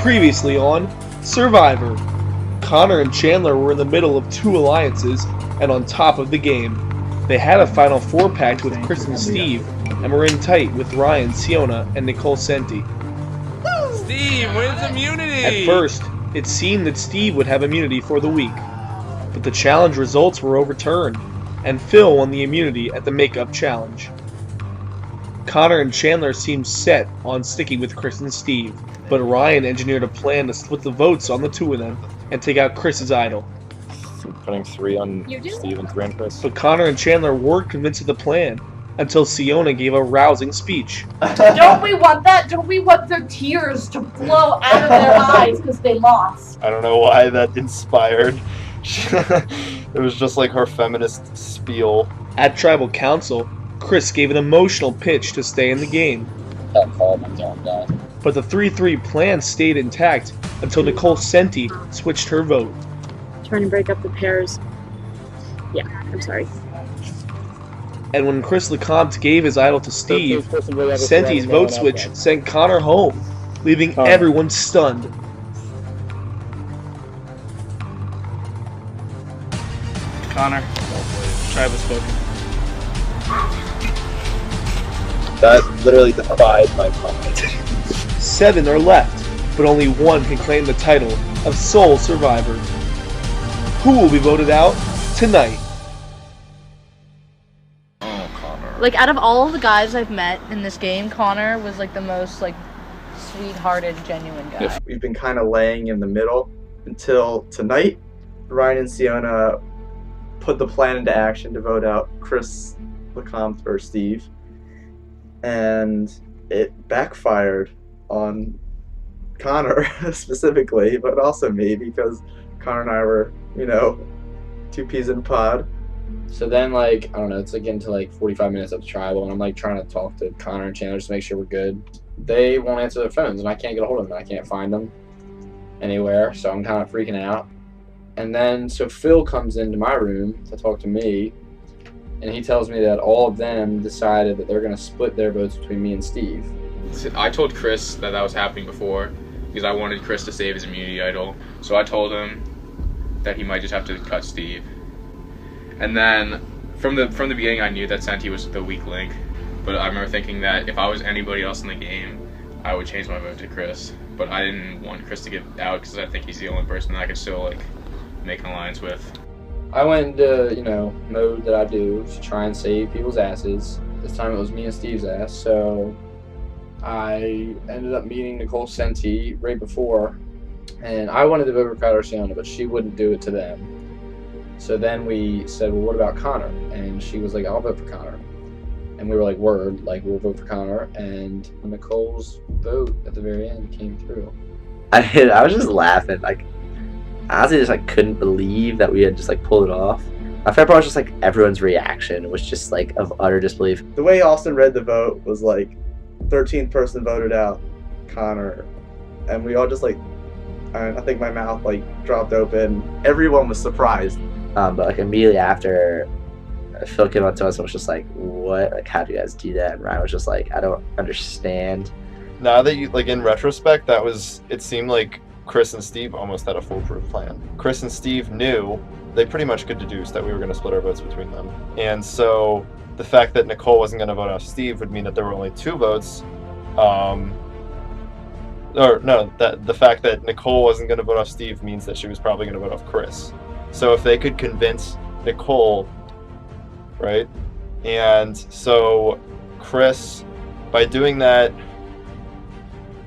Previously on Survivor. Connor and Chandler were in the middle of two alliances and on top of the game. They had a Final Four pact with Chris and Steve and were in tight with Ryan, Siona, and Nicole Senti. Steve wins immunity! At first, it seemed that Steve would have immunity for the week, but the challenge results were overturned, and Phil won the immunity at the makeup challenge. Connor and Chandler seemed set on sticking with Chris and Steve, but Ryan engineered a plan to split the votes on the two of them and take out Chris's idol. Putting 3 on Steve and 3 on Chris. But Connor and Chandler weren't convinced of the plan until Siona gave a rousing speech. Don't we want that? Don't we want their tears to flow out of their eyes because they lost? I don't know why that inspired. It was just like her feminist spiel. At Tribal Council, Chris gave an emotional pitch to stay in the game. But the 3-3 plan stayed intact until Nicole Senti switched her vote. Trying to break up the pairs. Yeah, I'm sorry. And when Chris LeCompte gave his idol to Steve, Senti's vote switch sent Connor home, leaving everyone stunned. Connor, tribe has spoken. That literally defied my mind. 7 are left, but only one can claim the title of sole survivor. Who will be voted out tonight? Like, out of all of the guys I've met in this game, Connor was, like, the most, like, sweethearted, genuine guy. We've been kind of laying in the middle until tonight. Ryan and Siona put the plan into action to vote out Chris LeCompte or Steve. And it backfired on Connor specifically, but also me, because Connor and I were, two peas in a pod. So then, like, I don't know, it's like getting to like 45 minutes of tribal, and I'm like trying to talk to Connor and Chandler just to make sure we're good. They won't answer their phones, and I can't get a hold of them. I can't find them anywhere, so I'm kind of freaking out. And then, so Phil comes into my room to talk to me, and he tells me that all of them decided that they're going to split their votes between me and Steve. I told Chris that was happening before because I wanted Chris to save his immunity idol. So I told him that he might just have to cut Steve. And then from the beginning I knew that Senti was the weak link. But I remember thinking that if I was anybody else in the game, I would change my vote to Chris. But I didn't want Chris to get out because I think he's the only person that I could still make an alliance with. I went into, mode that I do to try and save people's asses. This time it was me and Steve's ass, so I ended up meeting Nicole Senti right before, and I wanted to vote for Crowder Siona, but she wouldn't do it to them. So then we said, well, what about Connor? And she was like, I'll vote for Connor. And we were like, word, like, we'll vote for Connor. And Nicole's vote at the very end came through. I was just laughing, honestly, just couldn't believe that we had just pulled it off. My favorite part was just everyone's reaction was just of utter disbelief. The way Austin read the vote was 13th person voted out Connor, and we all just I think my mouth dropped open. Everyone was surprised. But immediately after, Phil came up to us and was just what? How do you guys do that? And Ryan was just I don't understand. Now that you, in retrospect, it seemed like Chris and Steve almost had a foolproof plan. Chris and Steve knew, they pretty much could deduce that we were going to split our votes between them. And so the fact that Nicole wasn't going to vote off Steve would mean that there were only 2 votes. The fact that Nicole wasn't going to vote off Steve means that she was probably going to vote off Chris. So if they could convince Nicole, right? And so Chris, by doing that,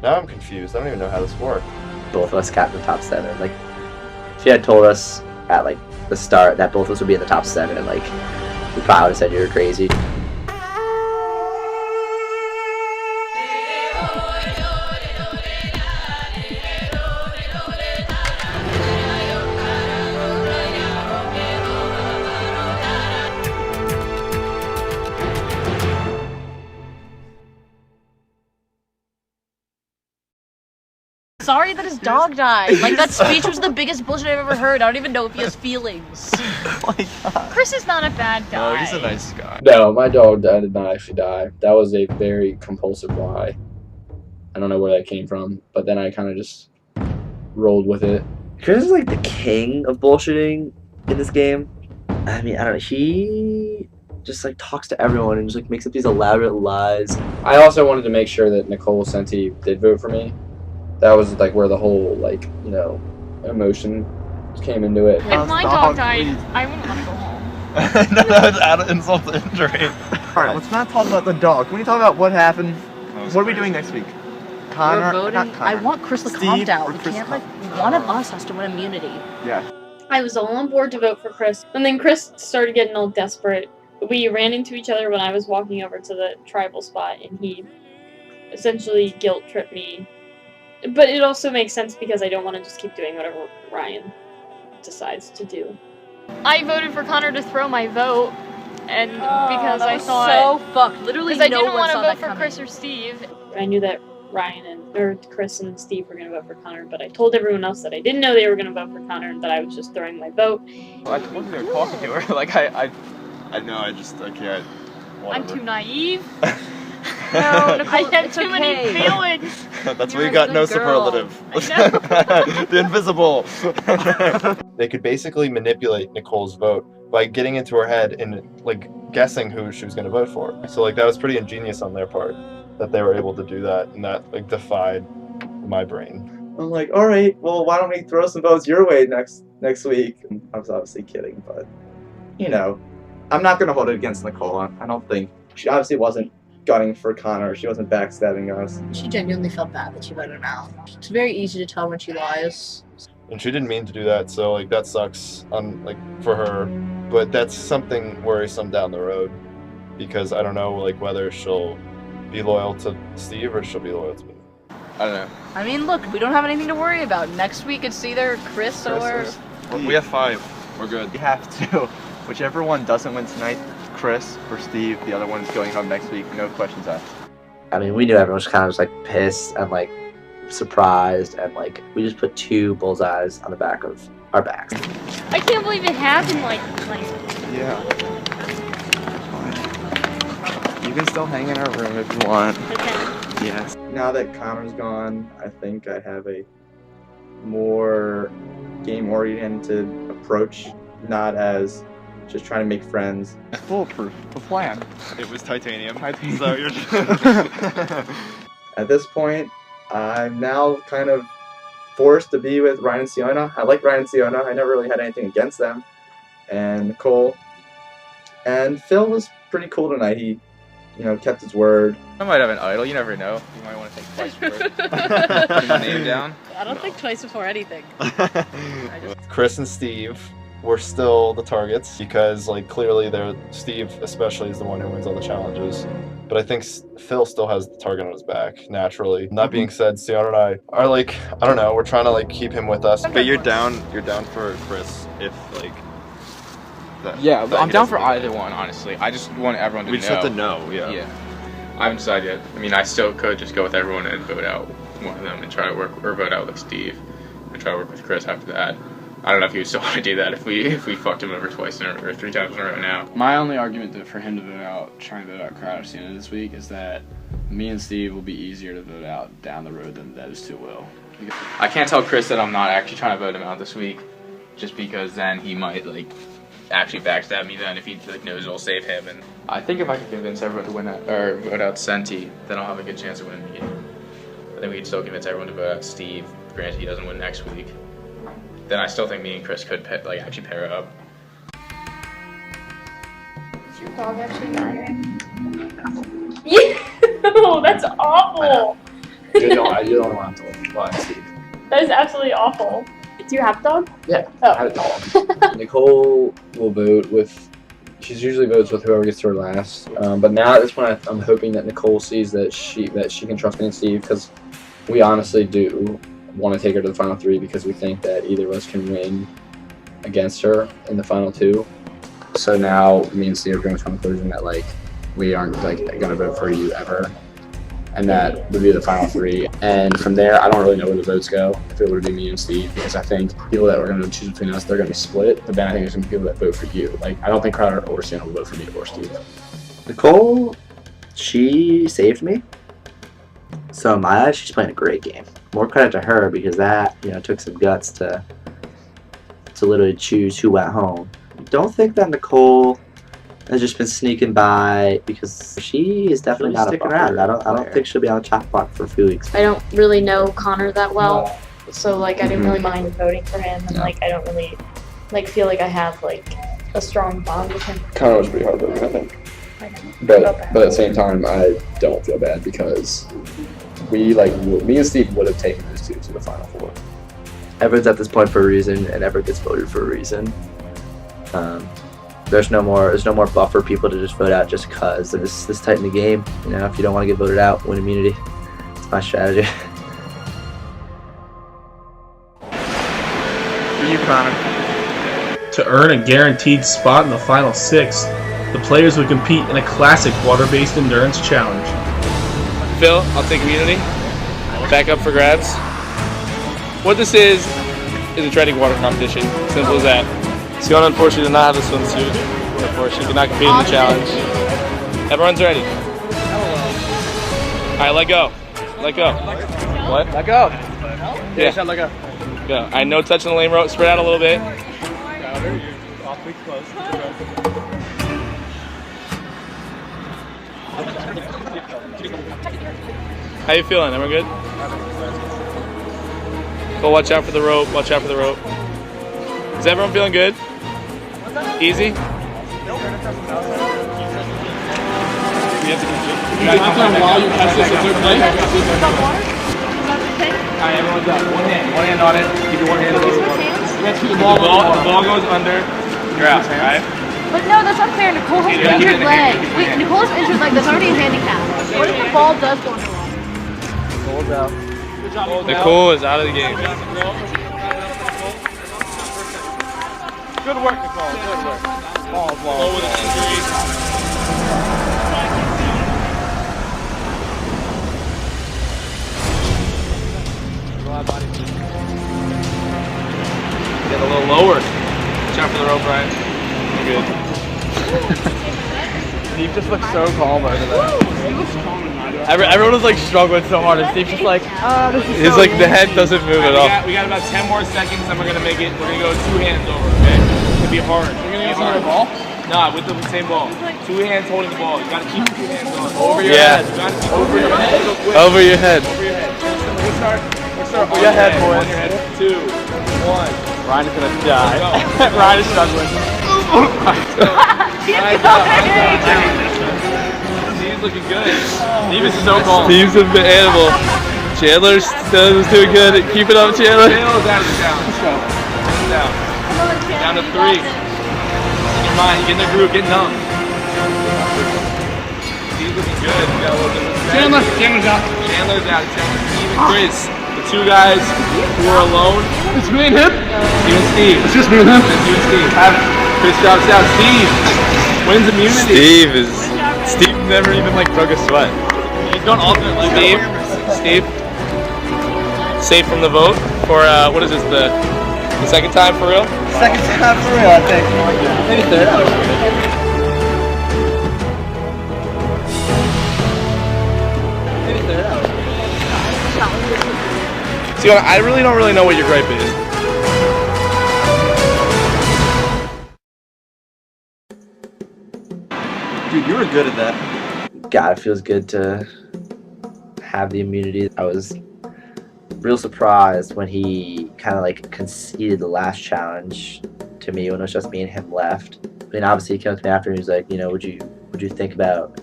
now I'm confused. I don't even know how this worked. Both of us got in the top 7. If you had told us at the start that both of us would be in the top 7, we probably would have said you were crazy. Sorry that his dog died. That speech was the biggest bullshit I've ever heard. I don't even know if he has feelings. Oh my god. Chris is not a bad guy. No, he's a nice guy. No, my dog did not actually die. That was a very compulsive lie. I don't know where that came from, but then I kind of just rolled with it. Chris is like the king of bullshitting in this game. I mean, I don't know. He just like talks to everyone and just like makes up these elaborate lies. I also wanted to make sure that Nicole Senti did vote for me. That was like where the whole like, you know, emotion came into it. If my dog died, I wouldn't want to go home. No, that was add insult to injury. Alright, let's not talk about the dog. Can we talk about what happened? What are we doing next week? Connor? We're voting. Not Connor. I want Chris Steve Lecomte out. or We Chris can't like one of us has to win immunity. Yeah. I was all on board to vote for Chris, and then Chris started getting all desperate. We ran into each other when I was walking over to the tribal spot, and he essentially guilt tripped me. But it also makes sense because I don't want to just keep doing whatever Ryan decides to do. I voted for Connor to throw my vote, and because that I was thought so fucked. Literally, because I no didn't one want to saw vote that for coming. Chris or Steve. I knew that Chris and Steve were going to vote for Connor, but I told everyone else that I didn't know they were going to vote for Connor and that I was just throwing my vote. I wasn't there talking to her. Like I know. I can't. I'm too naive. No, Nicole, I have it's too many okay. feelings. That's You're why you a got good no girl. superlative. I The invisible. They could basically manipulate Nicole's vote by getting into her head and like guessing who she was going to vote for. So like that was pretty ingenious on their part that they were able to do that, and that like defied my brain. I'm like, all right, well, why don't we throw some votes your way next week? I was obviously kidding, but you know, I'm not gonna hold it against Nicole. I don't think she obviously wasn't gunning for Connor. She wasn't backstabbing us. She genuinely felt bad that she voted him out. It's very easy to tell when she lies. And she didn't mean to do that, so like that sucks on like for her. But that's something worrisome down the road because I don't know like whether she'll be loyal to Steve or she'll be loyal to me. I don't know. I mean, look, we don't have anything to worry about. Next week it's either Chris or... We have 5. We're good. We have to. Whichever one doesn't win tonight, Chris or Steve, the other one's going home next week. No questions asked. I mean, we knew everyone was kind of just like pissed and like surprised, and like we just put 2 bullseyes on the back of our backs. I can't believe it happened like. Yeah. You can still hang in our room if you want. Okay. Yes. Now that Connor's gone, I think I have a more game-oriented approach, not as just trying to make friends. Foolproof. The plan. It was titanium. Titanium. So you're At this point, I'm now kind of forced to be with Ryan and Siona. I like Ryan and Siona. I never really had anything against them. And Nicole. And Phil was pretty cool tonight. He, kept his word. I might have an idol. You never know. You might want to think twice before putting my name down. I don't think twice before anything. Chris and Steve were still the targets because like clearly Steve especially is the one who wins all the challenges. But I think Phil still has the target on his back naturally. That being said, Siona and I are like, I don't know, we're trying to like keep him with us. But you're down for Chris if like. Yeah, I'm down for either one, honestly. I just want everyone to know. We just have to know, yeah. Yeah. I haven't decided yet. I mean, I still could just go with everyone and vote out one of them and try to work, or vote out like Steve and try to work with Chris after that. I don't know if he would still want to do that if we fucked him over twice or 3 times in a row now. My only argument for him to vote out, trying to vote out Crowder Sienna this week, is that me and Steve will be easier to vote out down the road than that is to Will. I can't tell Chris that I'm not actually trying to vote him out this week, just because then he might like actually backstab me then if he like knows it'll save him. And I think if I can convince everyone to win that, or vote out Senti, then I'll have a good chance of winning the game. I think we can still convince everyone to vote out Steve. Granted, he doesn't win next week. Then I still think me and Chris could actually pair up. Is your dog actually dying? Yeah, that's awful. You're the only one to lie, Steve. That is absolutely awful. Do you have a dog? Yeah. Oh. Nicole will vote with. She usually votes with whoever gets to her last. But now at this point, I'm hoping that Nicole sees that she can trust me and Steve, because we honestly do want to take her to the final 3 because we think that either of us can win against her in the final 2. So now me and Steve are going to the conclusion that like we aren't like going to vote for you ever, and that would be the final 3. And from there, I don't really know where the votes go if it were to be me and Steve, because I think people that are going to choose between us, they're going to be split. But then I think there's going to be people that vote for you. Like I don't think Crowder or Sienna will vote for me or Steve. Nicole, she saved me. So in my eyes, she's playing a great game. more credit to her because that, took some guts to literally choose who went home. Don't think that Nicole has just been sneaking by because she is definitely not sticking around. I don't think she'll be on the chopping block for a few weeks. I don't really know Connor that well, so like I didn't really mind voting for him, and like I don't really feel like I have like a strong bond with him. Connor was pretty hard voting, I think. But at the same time, I don't feel bad because me and Steve would have taken those two to the Final Four. Everyone's at this point for a reason, and everyone gets voted for a reason. There's no more buffer people to just vote out just because this tight in the game. If you don't want to get voted out, win immunity. It's my strategy. For you, Connor. To earn a guaranteed spot in the final 6, the players would compete in a classic water-based endurance challenge. Phil, I'll take immunity. Back up for grabs. What this is a treading water competition. Simple as that. Siona unfortunately did not have a swimsuit. Therefore, she could not compete in the challenge. Everyone's ready. Alright, let go. Let go. What? Let go. Yeah. Said let go. Go. Alright, no touching the lane rope. Spread out a little bit. Awfully close. How you feeling? Everyone good? Go watch out for the rope. Watch out for the rope. Is everyone feeling good? Easy? You have to while you catch this scissor play. Alright, everyone's up. One hand on it. Keep your one hand over the ball. The ball goes under. You're out, alright? But no, that's unfair. Nicole has an injured leg. Wait, Nicole's injured leg. That's already a handicap. What if the ball does go under? Nicole's out. Nicole is out of the game. Good work, Nicole. Good work. Nicole with an injury. Get a little lower. Watch out for the rope, Ryan. You're good. Steve just looks so calm over there. Everyone was like struggling so hard, and Steve's just like, this is his like the head doesn't move at all. We got about 10 more seconds, and we're gonna make it. We're gonna go 2 hands over. Okay? It's gonna be hard. We're gonna use the ball. Nah, with the same ball. 2 hands holding the ball. You gotta keep 2 hands on. Over your head. You gotta keep over your head. Over your head. Over your head. Let's start Over your head, boys. On your head. 2, 1. Ryan is gonna die. Ryan is struggling. Steve's looking good. Steve is so calm. Steve's an animal. Chandler still is doing good. Keep it up, Chandler. Taylor's out of the challenge. Down. Down to 3. In your mind, you get in the groove, get numb. Steve's looking good. You got a little bit of Chandler's out. Chandler's out. Steve and Chris. The 2 guys who are alone. It's me and him. You and Steve. It's just me and him. It's you and Steve. Chris drops out. Steve wins immunity. Steve never even broke a sweat. He's going alternate leg. Steve, safe from the vote for what is this, the second time for real? Second time for real, I think. Maybe third. See, I really don't know what your gripe is. Dude, you were good at that. God, it feels good to have the immunity. I was real surprised when he kind of conceded the last challenge to me when it was just me and him left. I mean, obviously he came up to me after and he was like, would you think about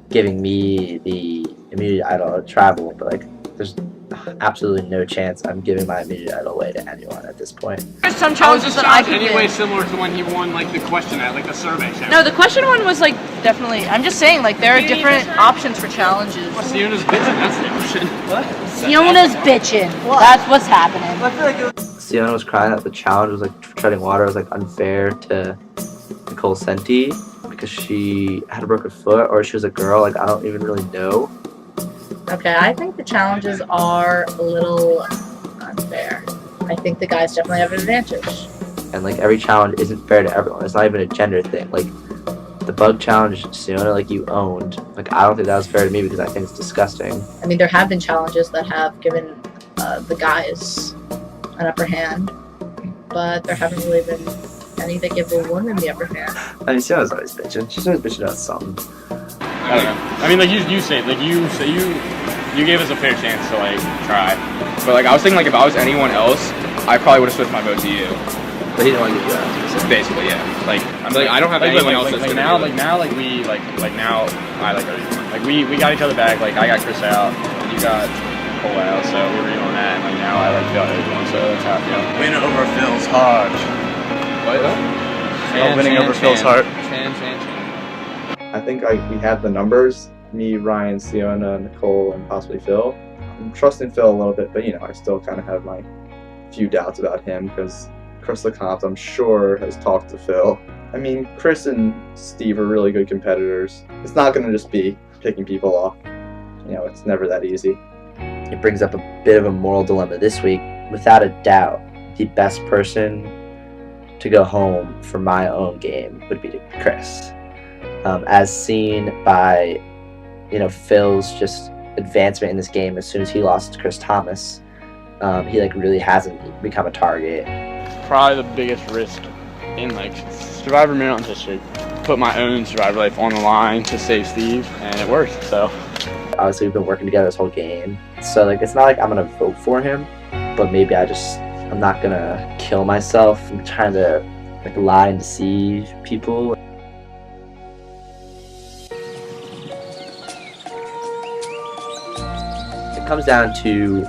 giving me the immunity idol at travel? But there's absolutely no chance I'm giving my immunity idol away to anyone at this point. There's some challenges that I could Anyway, win. similar to when he won the question the survey challenge. No, the question one was definitely. I'm just saying there are different options for challenges. Siona's bitching. That's the question. What? Fiona's bitching. That's what's happening. Siona was crying that the challenge was treading water was unfair to Nicole Senti because she had a broken foot or she was a girl. I don't even really know. Okay, I think the challenges are a little unfair. I think the guys definitely have an advantage. And every challenge isn't fair to everyone. It's not even a gender thing. The bug challenge, Siona, you owned. I don't think that was fair to me because I think it's disgusting. I mean, there have been challenges that have given the guys an upper hand, but there haven't really been any that give the woman the upper hand. I mean, Siona's always bitching. She's always bitching about something. I don't know. I mean, like you gave us a fair chance to like try. But like I was thinking, like if I was anyone else, I probably would have switched my vote to you. But he didn't want to get you out. So. Basically, yeah. Like I'm like I don't have anyone else. Like now, now I like everyone. Like we got each other back. Like I got Chris out, and you got Cole out, so we're agreeing on that. And like now I like feel everyone, so that's how I feel. Win over Phil's heart. What? Winning over Phil's heart. I think we have the numbers. Me, Ryan, Siona, Nicole, and possibly Phil. I'm trusting Phil a little bit, but I still kind of have my few doubts about him because Chris LeCompte, I'm sure, has talked to Phil. I mean, Chris and Steve are really good competitors. It's not going to just be picking people off. It's never that easy. It brings up a bit of a moral dilemma this week. Without a doubt, the best person to go home for my own game would be Chris. As seen by, Phil's just advancement in this game. As soon as he lost to Chris Thomas, he really hasn't become a target. Probably the biggest risk in Survivor Maryland history. Put my own Survivor life on the line to save Steve, and it worked. So obviously we've been working together this whole game, so it's not like I'm gonna vote for him, but maybe I'm not gonna kill myself. I'm trying to lie and deceive people. It comes down to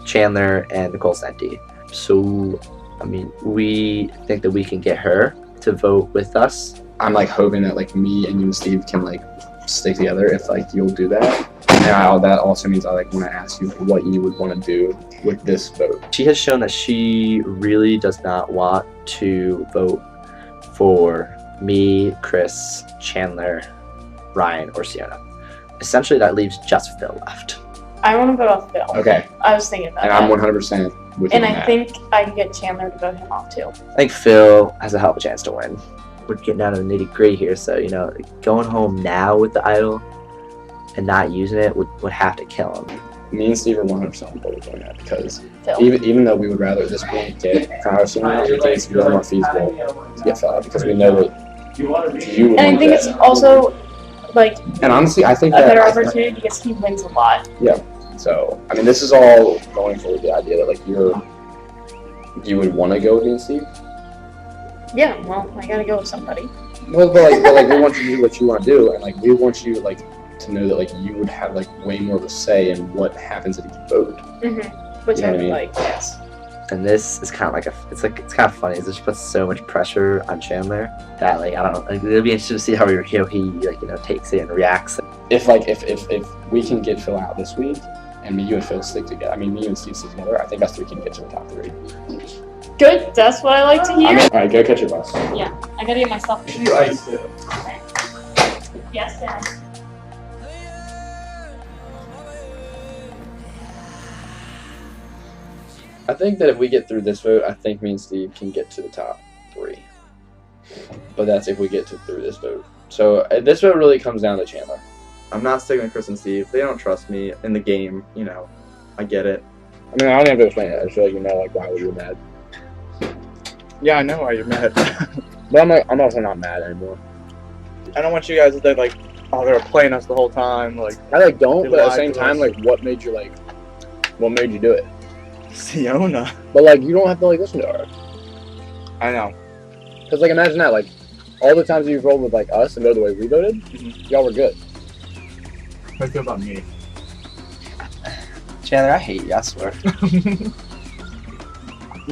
Chandler and Nicole Senti. So, I mean, we think that we can get her to vote with us. I'm hoping that me and you and Steve can stick together if you'll do that. And that also means I want to ask you what you would want to do with this vote. She has shown that she really does not want to vote for me, Chris, Chandler, Ryan, or Siona. Essentially, that leaves just Phil left. I want to vote off Phil. Okay. I was thinking about and that. I'm 100% with you. And on I that. think I can get Chandler to vote him off too. I think Phil has a hell of a chance to win. We're getting down to the nitty gritty here, so going home now with the idol and not using it would have to kill him. Me and Steve are 100% on board with doing that because Phil. even though we would rather at this point get Connor Senior, we think it's really more feasible to get Phil out because we know that you would And I think it's also and honestly, I think a that better opportunity because he wins a lot. Yeah. So I mean, this is all going for the idea that you would want to go with me and Steve. Yeah, well, I gotta go with somebody. Well, but we want you to do what you want to do, and we want you to know that you would have way more of a say in what happens if you vote. Which I would mean? yes. And this is kind of it's kind of funny. This puts so much pressure on Chandler that I don't know. It'll be interesting to see how he takes it and reacts. If we can get Phil out this week, and me, you, and Phil stick together. I mean, me and Steve stick together. I think us three can get to the top 3. Good, that's what I like to hear. All right, go catch your bus. Yeah, I gotta get my stuff. You iced it. Yes, Dad. I think that if we get through this vote, I think me and Steve can get to the top 3. But that's if we get through this vote. So this vote really comes down to Chandler. I'm not sticking with Chris and Steve. They don't trust me in the game. I get it. I mean, I don't have to explain it. I just feel why were you mad? Yeah, I know why you're mad. But I'm also not mad anymore. I don't want you guys to think oh, they were playing us the whole time. I don't, they but at the lied same to time, us. what made you do it? Siona. But you don't have to listen to her. I know. Because imagine that, all the times you've rolled with us and go the way we voted, y'all were good. How do you feel about me? Chandler, I hate you. I swear.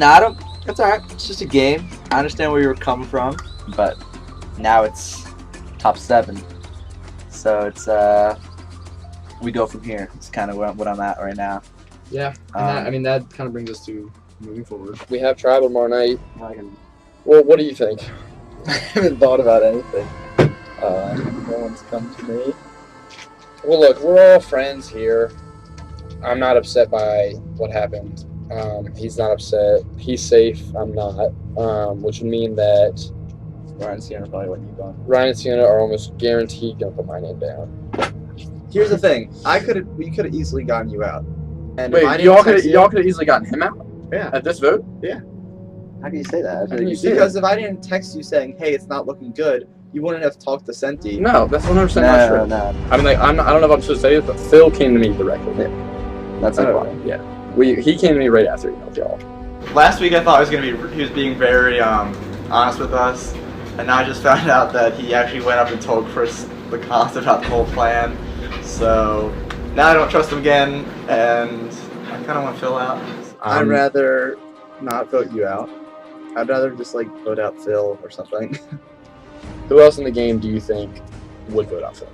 I don't. That's alright. It's just a game. I understand where you were coming from, but now it's top 7, so it's we go from here. It's kind of what I'm at right now. Yeah, and that kind of brings us to moving forward. We have tribal tomorrow night. Well, what do you think? I haven't thought about anything. No one's come to me. Well, look, we're all friends here. I'm not upset by what happened. He's not upset. He's safe. I'm not. Which would mean that Ryan and Sienna probably wouldn't keep on. Ryan and Sienna are almost guaranteed gonna put my name down. Here's the thing. We could have easily gotten you out. And if I Wait, didn't y'all text could have easily gotten him out Yeah. at this vote. How can you say that? How can you say Because if I didn't text you saying, "Hey, it's not looking good," you wouldn't have talked to Senti. No, that's 100% not true. No, I mean, like, I don't know if I'm supposed to say it, but Phil came to me directly. that's like why. Yeah, he came to me right after he emailed y'all. Last week I thought he was being very honest with us, and now I just found out that he actually went up and told Chris LeConte about the whole plan. So now I don't trust him again, and I kind of want Phil out. I'd rather not vote you out. I'd rather just like vote out Phil or something. Who else in the game do you think would vote out Phil?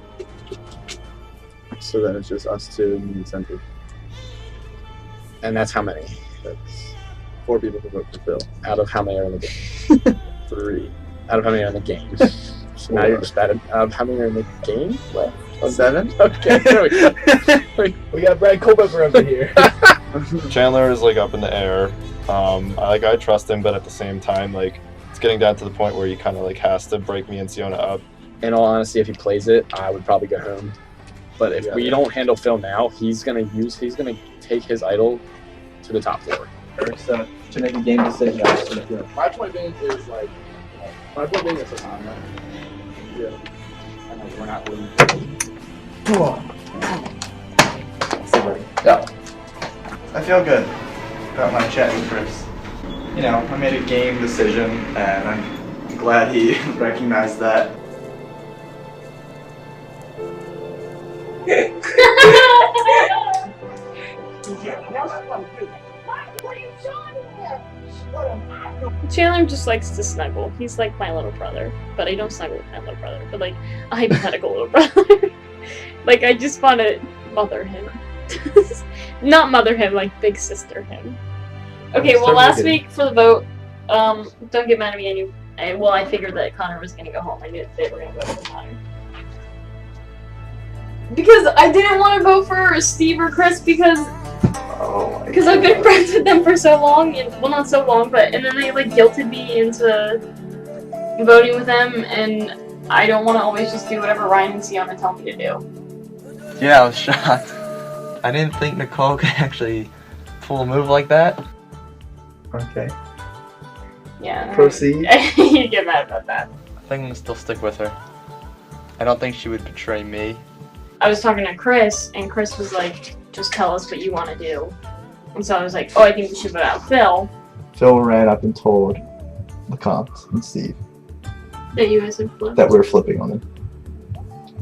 So then it's just us two and Senti. And that's how many? That's 4 people who vote for Phil. Out of how many are in the game? 3. Out of how many are in the game? So now you're just batted. Out of how many are in the game left? 7? Okay, there we go. We got Brad Culpepper over here. Chandler is like up in the air. I trust him, but at the same time, like it's getting down to the point where he kind of like has to break me and Siona up. In all honesty, if he plays it, I would probably go home. But if we don't handle Phil now, he's gonna take his idol to the top floor. So to make a game decision, My point being is it's a honor. Yeah. And like we're not winning. Yeah. I feel good about my chat with Chris. You know, I made a game decision, and I'm glad he recognized that. Chandler just likes to snuggle. He's like my little brother, but I don't snuggle with my little brother, but like a hypothetical little brother. Like I just want to mother him. Not mother him, like big sister him. Okay, well last week for the vote, don't get mad at me. I figured that Connor was gonna go home. I knew they were gonna vote for Connor. Because I didn't want to vote for Steve or Chris because I've been friends with them for so long, and well not so long, but and then they like guilted me into voting with them, and I don't want to always just do whatever Ryan and Siona tell me to do. Yeah, I was shocked. I didn't think Nicole could actually pull a move like that. Okay. Yeah. Proceed. You get mad about that. I think I'm gonna still stick with her. I don't think she would betray me. I was talking to Chris, and Chris was like, just tell us what you want to do. And so I was like, oh, I think we should vote out Phil. Phil ran up and told LeConte and Steve That you guys would flip. that we're flipping on him.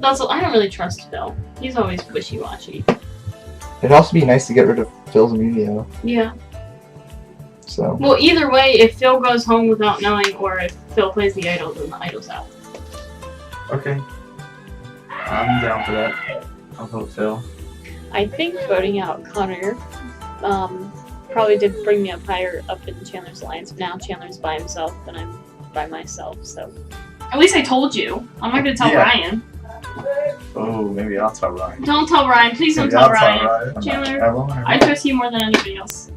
I don't really trust Phil. He's always wishy-washy. It'd also be nice to get rid of Phil's immunity, though. Yeah. So. Well, either way, if Phil goes home without knowing, or if Phil plays the idol, then the idol's out. Okay. I'm down for that. I'll vote Phil. I think voting out Connor probably did bring me up higher up in Chandler's lines. Now Chandler's by himself, and I'm by myself, so. At least I told you. I'm not gonna tell Ryan. Oh, maybe I'll tell Ryan. Don't tell Ryan. Please don't Maybe tell I'll Ryan. Chandler, I won't. I trust you more than anybody else.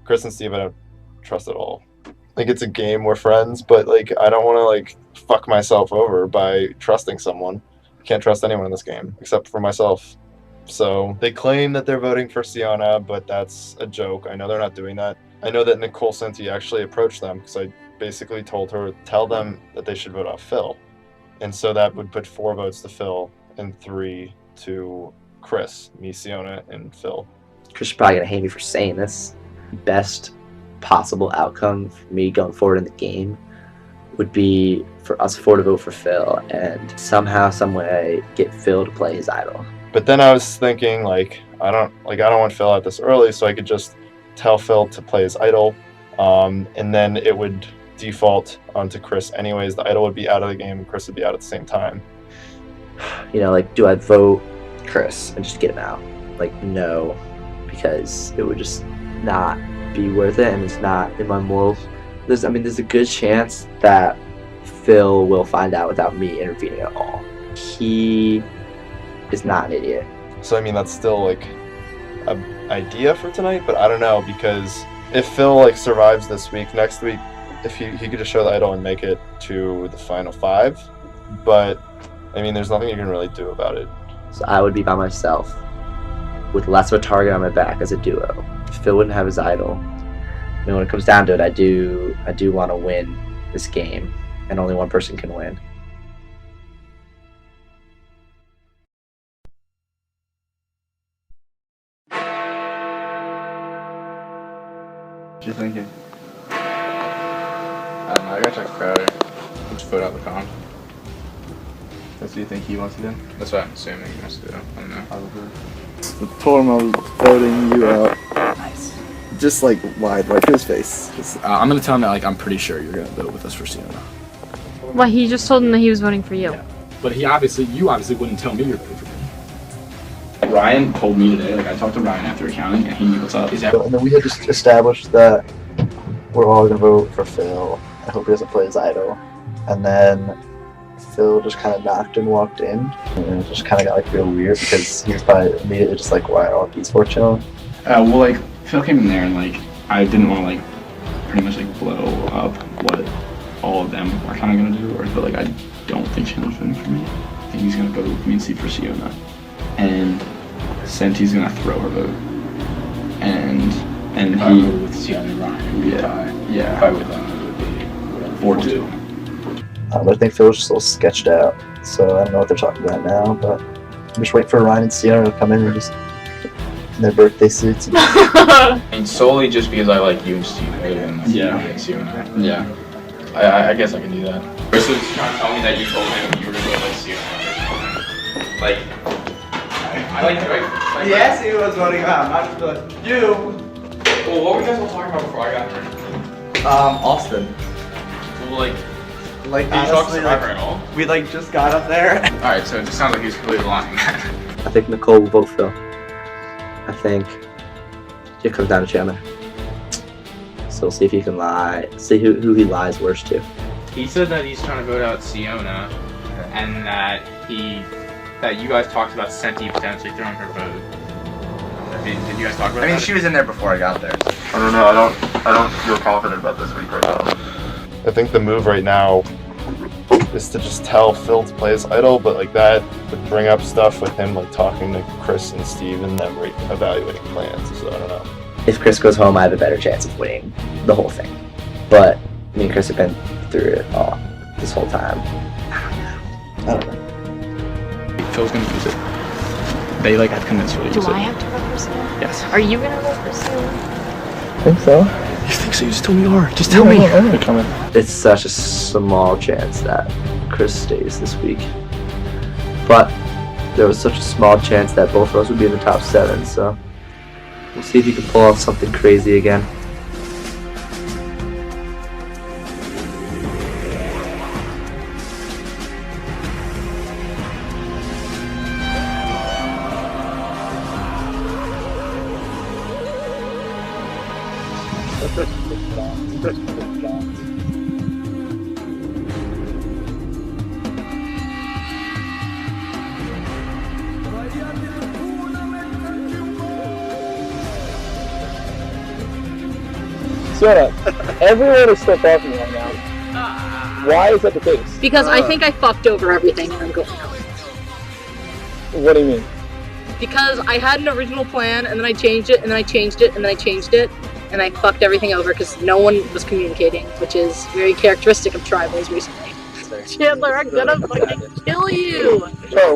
Chris and Steve, I don't trust at all. Like it's a game, we're friends, but like I don't want to like fuck myself over by trusting someone. I can't trust anyone in this game except for myself. So they claim that they're voting for Siona, but that's a joke. I know they're not doing that. I know that Nicole Senti actually approached them because I basically told her, tell them that they should vote out Phil. And so that would put 4 votes to Phil and 3 to Chris, me, Siona, and Phil. Chris is probably gonna hate me for saying this. Best possible outcome for me going forward in the game would be for us 4 to vote for Phil and somehow, some way get Phil to play his idol. But then I was thinking like I don't want Phil out this early, so I could just tell Phil to play his idol, and then it would default onto Chris anyways. The idol would be out of the game and Chris would be out at the same time. You know, like, do I vote Chris and just get him out? Like, no, because it would just not be worth it, and it's not in my morals. There's a good chance that Phil will find out without me intervening at all. He is not an idiot. So I mean that's still like an idea for tonight, but I don't know, because if Phil like survives this week, next week if he could just show the idol and make it to the final 5, but I mean, there's nothing you can really do about it. So I would be by myself with less of a target on my back as a duo. Phil wouldn't have his idol. I mean, when it comes down to it, I do want to win this game, and only one person can win. What you thinking? I don't know, I gotta check the crowd. Just vote out the comp. That's what you think he wants to do? That's what I'm assuming he wants to do. I don't know. I told him I was voting you out. Nice. Just like lied right to his face. I'm gonna tell him that like I'm pretty sure you're gonna vote with us for Sienna. Well, he just told him that he was voting for you. Yeah. But you obviously wouldn't tell me you're voting for me. Ryan told me today, like I talked to Ryan after accounting and he knew what's up. And then we had just established that we're all gonna vote for Phil. I hope he doesn't play his idol. And then Phil just kind of knocked and walked in, and it just kind of got like real weird because he was probably immediately just like, "Why are all these four chilling?" Well, like Phil came in there and like I didn't want to like pretty much like blow up what all of them are kind of gonna do, but like I don't think Chandler's voting for me. I think he's gonna vote with me and Steve for Sienna, and Senti's gonna throw her vote, and If I voted with Sienna and Ryan, it would be a tie. Yeah. If I voted them, it would be 4-2. But I think Phil was just a little sketched out, so I don't know what they're talking about now. But I'm just waiting for Ryan and Sienna to come in and just in their birthday suits. And I mean, solely just because I like you and Steve better than Sienna. Yeah. I guess I can do that. Chris was trying to tell me that you told him you were gonna go like Sienna or something. Like, I like right? He asked me who was voting out. I just like, you. Well, what were you guys all talking about before I got here? Austin. Well, like, Like, did you talk to honestly, Survivor like, at all? we like just got up there. Alright, so it just sounds like he's completely lying. I think Nicole will vote Phil. I think it comes down to Chandler. So we'll see if he can lie. See who he lies worse to. He said that he's trying to vote out Sienna, and that you guys talked about Senti potentially throwing her vote. Did you guys talk about that? I mean, she was in there before I got there. I don't know. I don't feel confident about this week right now. I think the move right now is to just tell Phil to play his idol, but like that would bring up stuff with him like talking to Chris and Steve and them evaluating plans. So I don't know. If Chris goes home, I have a better chance of winning the whole thing. But me and Chris have been through it all this whole time. I don't know. Phil's gonna use it. They like have convinced Phil to use it. Do I have to vote for Sienna? Yes. Are you gonna vote for Sienna? I think so. You think so? You just told me you are. Just tell me. They're coming. It's such a small chance that Chris stays this week. But there was such a small chance that both of us would be in the top 7, so we'll see if he can pull off something crazy again. Sienna, everyone is still talking right now. Why is that the case? Because I think I fucked over everything and I'm going out. What do you mean? Because I had an original plan and then I changed it and then I changed it and then I changed it and I fucked everything over because no one was communicating, which is very characteristic of tribals recently. Chandler, I'm gonna fucking kill you! So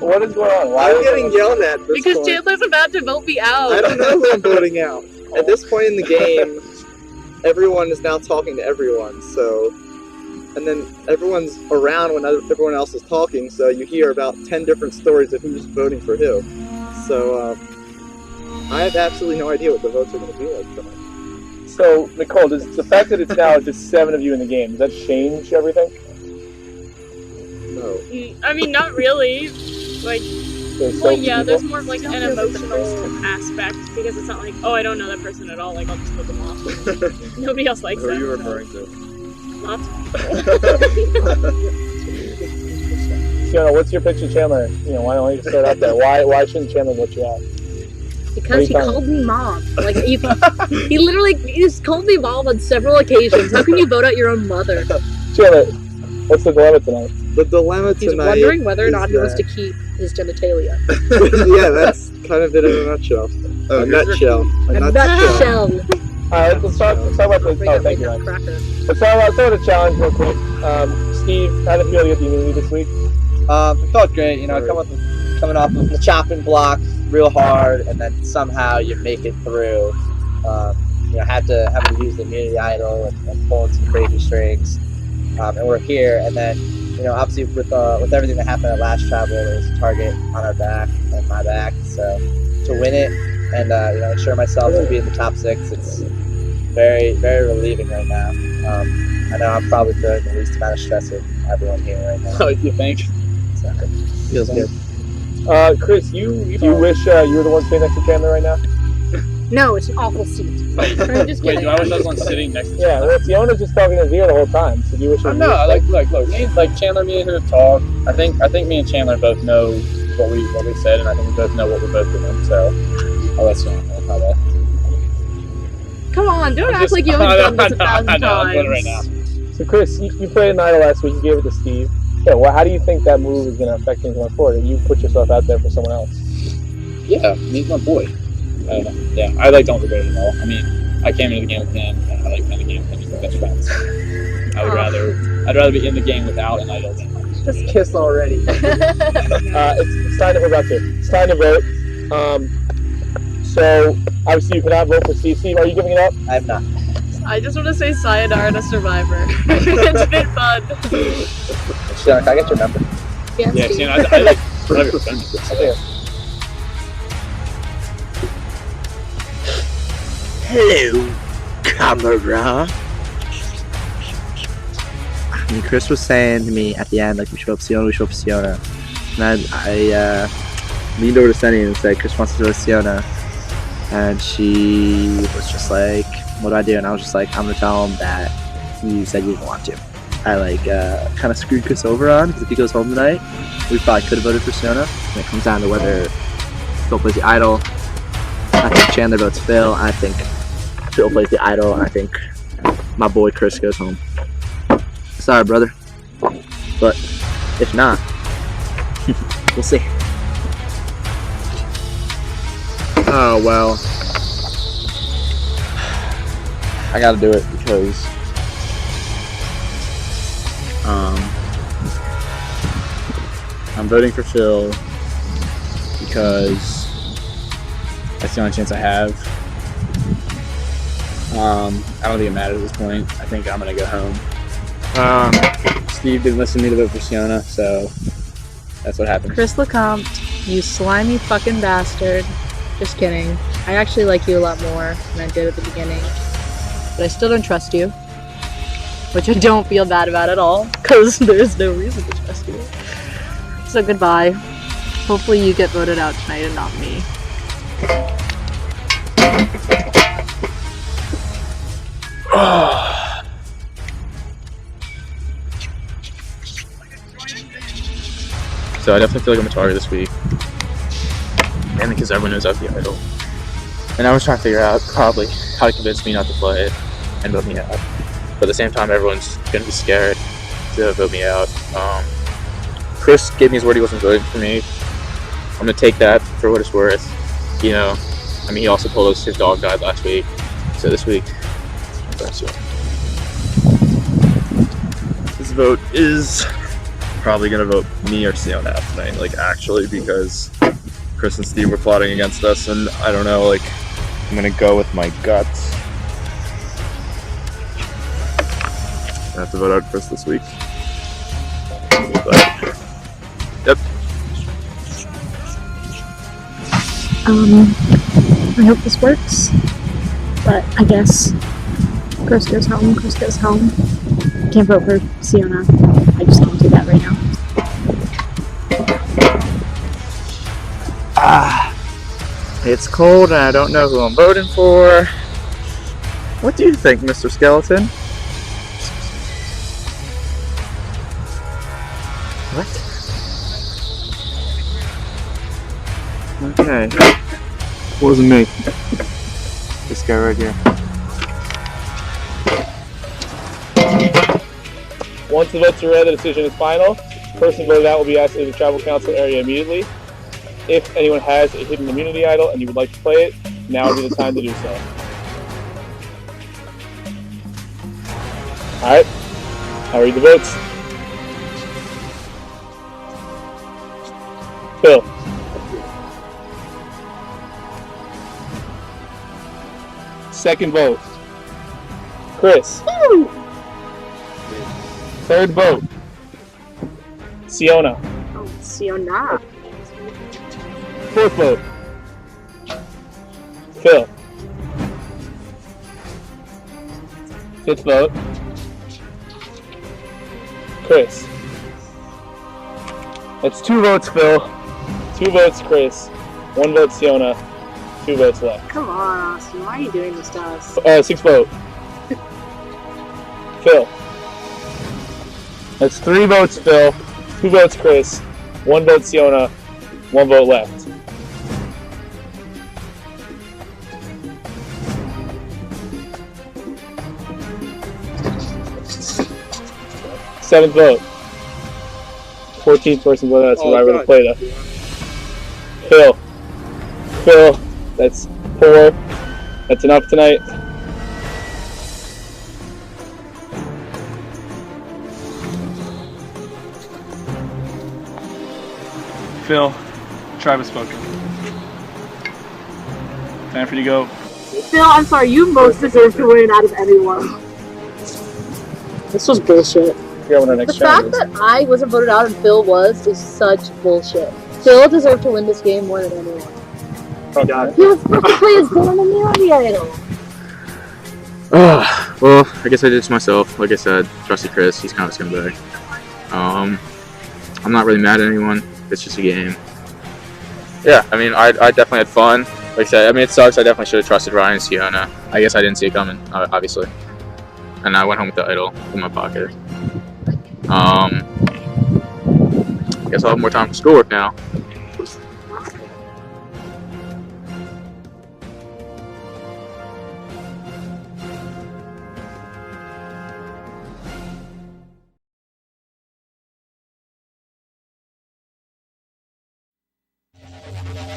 what is going on? Why I'm getting yelled at this Because point. Chandler's about to vote me out! I don't know who I'm voting out. At this point in the game, everyone is now talking to everyone, so... And then everyone's around when everyone else is talking, so you hear about 10 different stories of who's voting for who. So, I have absolutely no idea what the votes are going to be like tonight. So, Nicole, does the fact that it's now just 7 of you in the game, does that change everything? No. I mean, not really. Like, There's well, so yeah, few there's people? more of like an emotional aspect because it's not like, oh, I don't know that person at all. Like, I'll just put them off. Nobody else likes Who are them. you referring to? Not. Sienna, what's your pitch to Chandler? You know, why don't you start out there? Why shouldn't Chandler vote you out? Because he called me mom. Like he literally he's called me mom on several occasions. How can you vote out your own mother? Chandler, what's the dilemma tonight? The dilemma He's tonight. wondering whether or is not he wants to that- keep his genitalia. Yeah, that's kind of it in a nutshell. A nutshell. A nutshell. Alright, let's talk about the. Oh, thank you, Ryan. Let's talk about the challenge real quick. Steve, how did it feel to get the immunity this week? It felt great, you know, coming off of the chopping block real hard, and then somehow you make it through. You know, having to use the immunity idol and pulling some crazy strings, and we're here. And then, you know, obviously with everything that happened at last travel, there was a target on our back and my back. So to win it and you know, ensure myself to be in the top 6, it's very, very relieving right now. I know I'm probably feeling the least amount of stress of everyone here right now. Oh, you think? So, feels good. Chris, you wish you were the one sitting next to Chandler right now? No, it's an awful seat. I'm just Wait, kidding. do I wish I was one sitting next to Yeah, well, Fiona's just talking in his ear the whole time. So do you wish it was No, you? look, Chandler, me and her have talked. I think me and Chandler both know what we said, and I think we both know what we're both doing. So I'll let you know how that. Come on, don't act like you haven't done this 1,000 times. I'm doing it right now. So Chris, you played an idol last week. You gave it to Steve. Yeah, well, how do you think that move is going to affect things going forward? And you put yourself out there for someone else. Yeah, he's my boy. Yeah, I don't regret it at all. I mean, I came into the game with him, and I like playing the game with him. We're best friends. I'd rather be in the game without an idol than Just kiss already. It's time to we're about to. It's time to vote. So obviously you cannot vote for Steve. Steve, are you giving it up? I have not. I just want to say sayonara to Survivor. It's been fun. Sure, can I get your number? Yes. Yeah, see, I like your friends. Hello, camera. I mean, Chris was saying to me at the end, like, we should vote for Siona, And I leaned over to Sunny and said, Chris wants to go to Siona. And she was just like, what do I do? And I was just like, I'm gonna tell him that you said you didn't want to. I kind of screwed Chris over on, because if he goes home tonight, we probably could have voted for Siona. And it comes down to whether Phil plays the idol. I think Chandler votes Phil. I think Phil plays the idol, and I think my boy Chris goes home. Sorry, brother. But if not, we'll see. Oh, well. I gotta do it because I'm voting for Phil because that's the only chance I have. I don't think it matters at this point. I think I'm gonna go home. Steve didn't listen to me to vote for Siona, so that's what happened. Chris Lecomte, you slimy fucking bastard. Just kidding. I actually like you a lot more than I did at the beginning. But I still don't trust you. Which I don't feel bad about at all, because there's no reason to trust you. So goodbye. Hopefully you get voted out tonight and not me. So I definitely feel like I'm a target this week. And because everyone knows I've the idol. And I was trying to figure out probably how to convince me not to play it and vote me out. But at the same time, everyone's going to be scared to vote me out. Chris gave me his word he wasn't voting for me. I'm going to take that for what it's worth. You know, I mean, he also told us his dog died last week. So this week, that's it. This vote is probably gonna vote me or Siona out tonight, like actually, because Chris and Steve were plotting against us, and I don't know, like I'm gonna go with my guts. I have to vote out Chris this week. But yep. I hope this works, but I guess Chris goes home. Can't vote for Siona. I just can't do that right now. It's cold and I don't know who I'm voting for. What do you think, Mr. Skeleton? What? Okay. Wasn't me. This guy right here. Once the votes are read, the decision is final. The person voted out will be asked to leave the tribal council area immediately. If anyone has a hidden immunity idol and you would like to play it, now would be the time to do so. Alright, I'll read the votes. Phil. Second vote. Chris. Third vote. Siona. Oh, Siona. Fourth vote. Phil. Fifth vote. Chris. That's 2 votes, Phil. 2 votes, Chris. 1 vote, Siona. 2 votes left. Come on, Austin. Why are you doing this to us? 6th vote. Phil. That's 3 votes, Phil. 2 votes, Chris. 1 vote, Siona. 1 vote left. Seventh vote. 14th person voted out Survivor to play that. Phil. That's 4. That's enough tonight. Phil, tribe has spoken. Time for you to go. Phil, I'm sorry, you most deserve to win out of anyone. This was bullshit. The fact that I wasn't voted out and Phil was is such bullshit. Phil deserved to win this game more than anyone. He was supposed to play his damn immunity idol. Well, I guess I did it to myself. Like I said, trusted Chris. He's kind of a scumbag. I'm not really mad at anyone. It's just a game. Yeah, I mean, I definitely had fun. Like I said, I mean, it sucks. I definitely should have trusted Ryan and Siona. I guess I didn't see it coming, obviously. And I went home with the idol in my pocket. I guess I'll have more time for schoolwork now.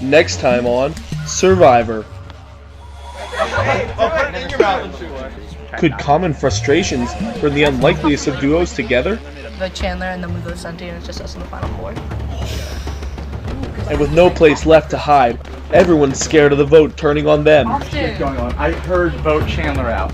Next time on Survivor. Could common frustrations bring the unlikeliest of duos together? Like Chandler, and then we go to Senti, and it's just us in the final 4. And with no place left to hide, everyone's scared of the vote turning on them. What's going on? I heard vote Chandler out.